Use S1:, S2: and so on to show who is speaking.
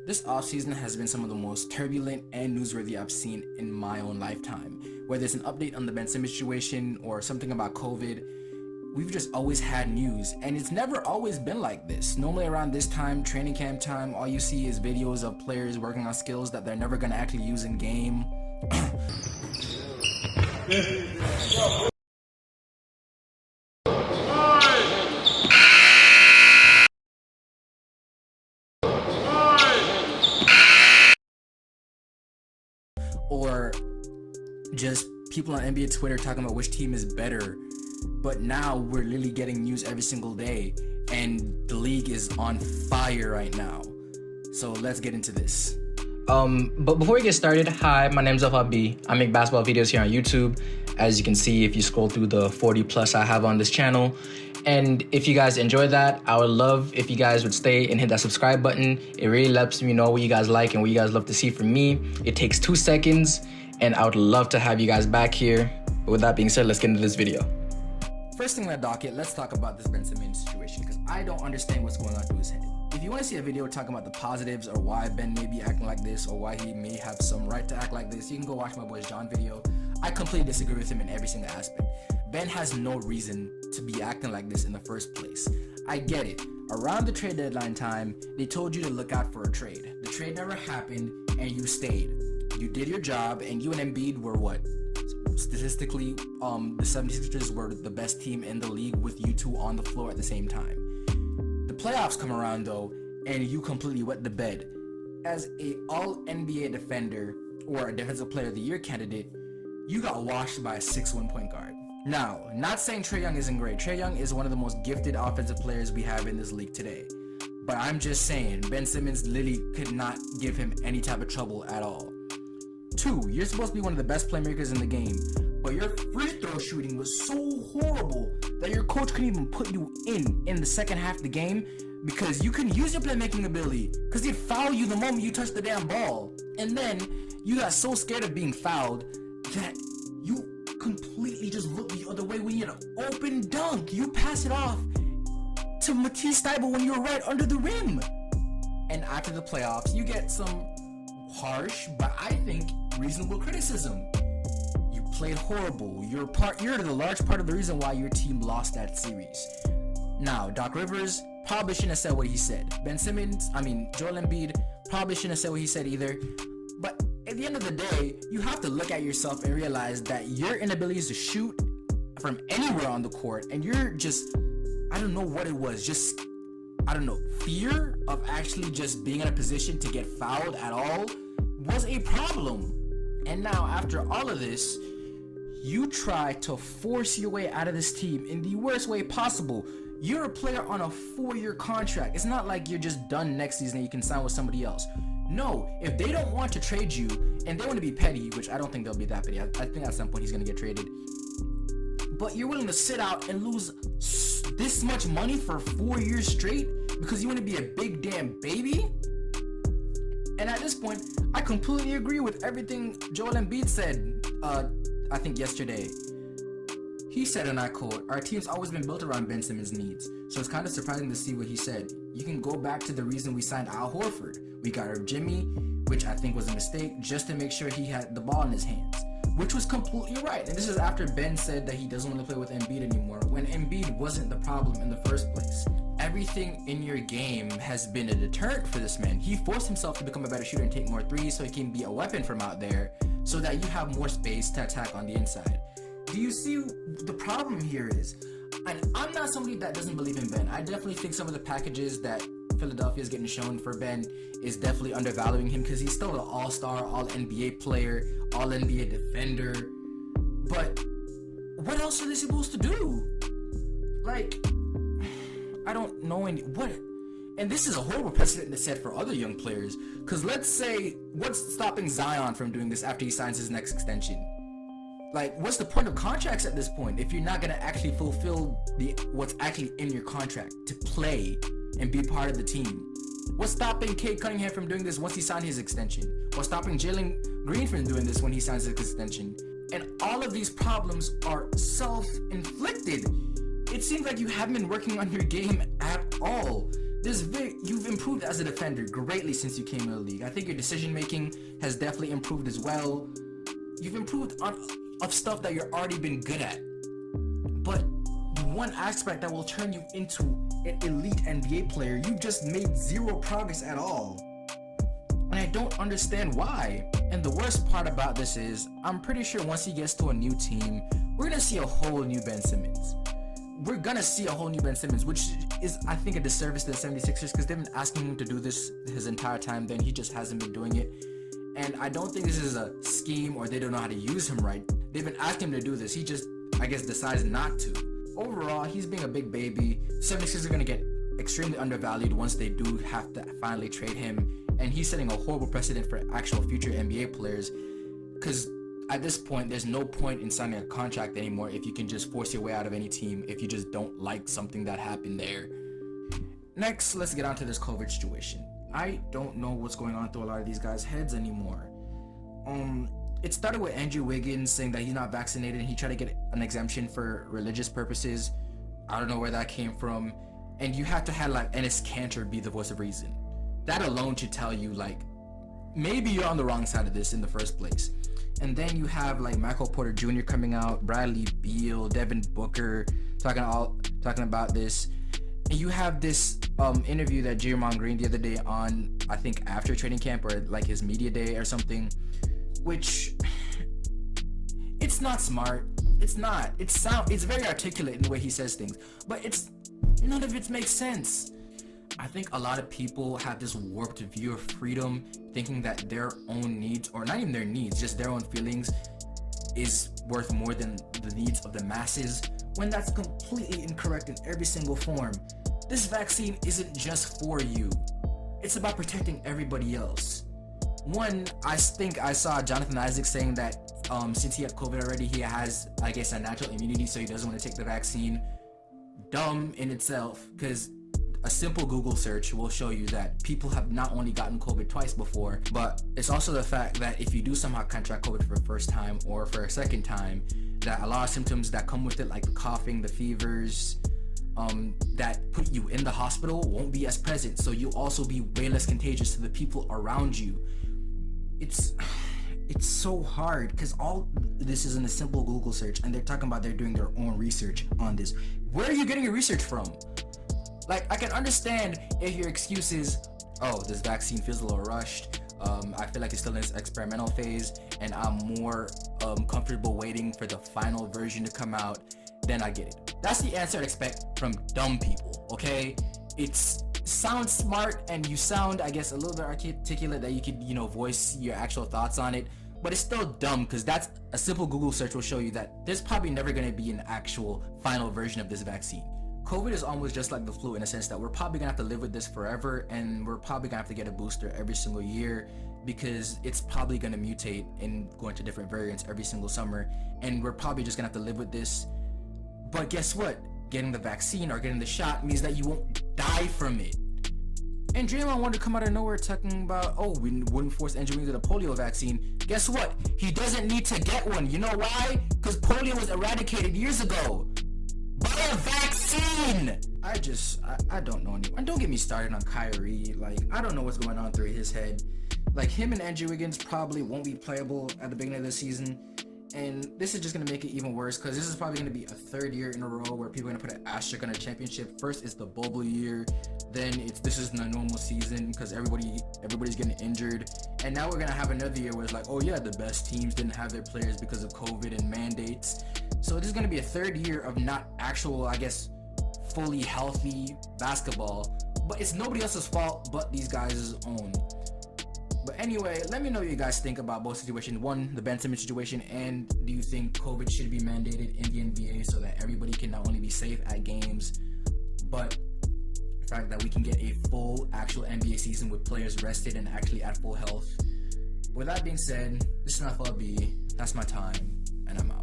S1: This offseason has been some of the most turbulent and newsworthy I've seen in my own lifetime. Whether it's an update on the Ben Simmons situation or something about COVID, we've just always had news, and it's never always been like this. Normally around this time, training camp time, all you see is videos of players working on skills that they're never gonna actually use in game. Or just people on NBA Twitter talking about which team is better. But now we're literally getting news every single day, and the league is on fire right now. So let's get into this.
S2: But before we get started, hi, my name's B. I make basketball videos here on YouTube, as you can see if you scroll through the 40 plus I have on this channel. And if you guys enjoy that, I would love if you guys would stay and hit that subscribe button. It really lets me know what you guys like and what you guys love to see from me. It takes 2 seconds, and I would love to have you guys back here. But with that being said, let's get into this video.
S1: First thing on the docket, let's talk about this Ben Simmons situation, because I don't understand what's going on through his head. If you want to see a video talking about the positives or why Ben may be acting like this or why he may have some right to act like this, you can go watch my boy John video. I completely disagree with him in every single aspect. Ben has no reason to be acting like this in the first place. I get it. Around the trade deadline time, they told you to look out for a trade. The trade never happened, and you stayed. You did your job, and you and Embiid were what? Statistically, the 76ers were the best team in the league with you two on the floor at the same time. The playoffs come around though, and you completely wet the bed. As a all-NBA defender or a defensive player of the year candidate, you got washed by a 6'1" point guard. Now, not saying Trae Young isn't great. Trae Young is one of the most gifted offensive players we have in this league today. But I'm just saying, Ben Simmons literally could not give him any type of trouble at all. 2, you're supposed to be one of the best playmakers in the game, but your free throw shooting was so horrible that your coach couldn't even put you in the second half of the game because you couldn't use your playmaking ability because they'd foul you the moment you touched the damn ball. And then you got so scared of being fouled that you completely just looked the other way when you had an open dunk. You pass it off to Matisse Thybulle when you were right under the rim. And after the playoffs, you get some harsh, but I think reasonable criticism. You played horrible. You're the large part of the reason why your team lost that series. Now, Doc Rivers probably shouldn't have said what he said. Joel Embiid probably shouldn't have said what he said either. But at the end of the day, you have to look at yourself and realize that your inabilities to shoot from anywhere on the court, and you're just, I don't know what it was, just, I don't know, fear of actually just being in a position to get fouled at all was a problem. And now, after all of this, you try to force your way out of this team in the worst way possible. You're a player on a 4-year contract. It's not like you're just done next season and you can sign with somebody else. No, if they don't want to trade you and they want to be petty, which I don't think they'll be that petty. I think at some point he's going to get traded. But you're willing to sit out and lose this much money for 4 years straight because you want to be a big damn baby? And at this point, I completely agree with everything Joel Embiid said, I think yesterday. He said, and I quote, "Our team's always been built around Ben Simmons' needs, so it's kind of surprising to see what he said. You can go back to the reason we signed Al Horford. We got rid of Jimmy, which I think was a mistake, just to make sure he had the ball in his hands." Which was completely right. And this is after Ben said that he doesn't want to play with Embiid anymore, when Embiid wasn't the problem in the first place. Everything in your game has been a deterrent for this man. He forced himself to become a better shooter and take more threes so he can be a weapon from out there so that you have more space to attack on the inside. Do you see the problem here is? And I'm not somebody that doesn't believe in Ben. I definitely think some of the packages that Philadelphia is getting shown for Ben is definitely undervaluing him because he's still an all-star, all-NBA player, all-NBA defender. But what else are they supposed to do? Like, I don't know what. And this is a horrible precedent to set for other young players. Because let's say, what's stopping Zion from doing this after he signs his next extension? Like, what's the point of contracts at this point if you're not going to actually fulfill what's actually in your contract to play and be part of the team? What's stopping Cade Cunningham from doing this once he signed his extension? What's stopping Jalen Green from doing this when he signs his extension? And all of these problems are self-inflicted. It seems like you haven't been working on your game at all. you've improved as a defender greatly since you came in the league. I think your decision making has definitely improved as well. You've improved of stuff that you're already been good at. But the one aspect that will turn you into an elite NBA player, you just made zero progress at all. And I don't understand why. And the worst part about this is, I'm pretty sure once he gets to a new team, we're gonna see a whole new Ben Simmons. We're gonna see a whole new Ben Simmons, which is, I think, a disservice to the 76ers because they've been asking him to do this his entire time, then he just hasn't been doing it. And I don't think this is a scheme or they don't know how to use him right. They've been asking him to do this. He just, I guess, decides not to. Overall, he's being a big baby. 76ers are gonna get extremely undervalued once they do have to finally trade him. And he's setting a horrible precedent for actual future NBA players because at this point, there's no point in signing a contract anymore if you can just force your way out of any team if you just don't like something that happened there. Next, let's get on to this COVID situation. I don't know what's going on through a lot of these guys' heads anymore. It started with Andrew Wiggins saying that he's not vaccinated and he tried to get an exemption for religious purposes. I don't know where that came from. And you have to have like Enes Kanter be the voice of reason. That alone should tell you like maybe you're on the wrong side of this in the first place. And then you have like Michael Porter Jr. coming out, Bradley Beal, Devin Booker talking about this. And you have this interview that Draymond Green the other day on, I think after training camp or like his media day or something, which it's not smart. It's not. It's very articulate in the way he says things, but none of it makes sense. I think a lot of people have this warped view of freedom, thinking that their own needs, or not even their needs, just their own feelings, is worth more than the needs of the masses, when that's completely incorrect in every single form. This vaccine isn't just for you. It's about protecting everybody else. One, I think I saw Jonathan Isaac saying that since he had COVID already, he has, I guess, a natural immunity, so he doesn't want to take the vaccine. Dumb in itself, because a simple Google search will show you that people have not only gotten COVID twice before, but it's also the fact that if you do somehow contract COVID for the first time or for a second time, that a lot of symptoms that come with it, like the coughing, the fevers, that put you in the hospital won't be as present. So you'll also be way less contagious to the people around you. It's so hard because all this is in a simple Google search, and they're talking about they're doing their own research on this. Where are you getting your research from? Like, I can understand if your excuse is, oh, this vaccine feels a little rushed. I feel like it's still in its experimental phase, and I'm more comfortable waiting for the final version to come out. Then I get it. That's the answer I'd expect from dumb people, okay? It sounds smart, and you sound, I guess, a little bit articulate that you could, voice your actual thoughts on it. But it's still dumb because that's a simple Google search will show you that there's probably never going to be an actual final version of this vaccine. COVID is almost just like the flu in a sense that we're probably gonna have to live with this forever, and we're probably gonna have to get a booster every single year because it's probably gonna mutate and go into different variants every single summer, and we're probably just gonna have to live with this. But guess what? Getting the vaccine or getting the shot means that you won't die from it. And Draymond wanted to come out of nowhere talking about, oh, we wouldn't force Andrew Wiggins to the polio vaccine. Guess what? He doesn't need to get one. You know why? Because polio was eradicated years ago. By a vaccine! I don't know anymore. And don't get me started on Kyrie. Like, I don't know what's going on through his head. Like, him and Andrew Wiggins probably won't be playable at the beginning of the season. And this is just going to make it even worse because this is probably going to be a third year in a row where people are going to put an asterisk on a championship. First, it's the bubble year. Then this is the normal season because everybody's getting injured. And now we're going to have another year where it's like, oh yeah, the best teams didn't have their players because of COVID and mandates. So this is going to be a third year of not actual, I guess, fully healthy basketball. But it's nobody else's fault but these guys' own. But anyway, let me know what you guys think about both situations. One, the Ben Simmons situation, and do you think COVID should be mandated in the NBA so that everybody can not only be safe at games, but the fact that we can get a full actual NBA season with players rested and actually at full health. With that being said, this is Enough B. That's my time, and I'm out.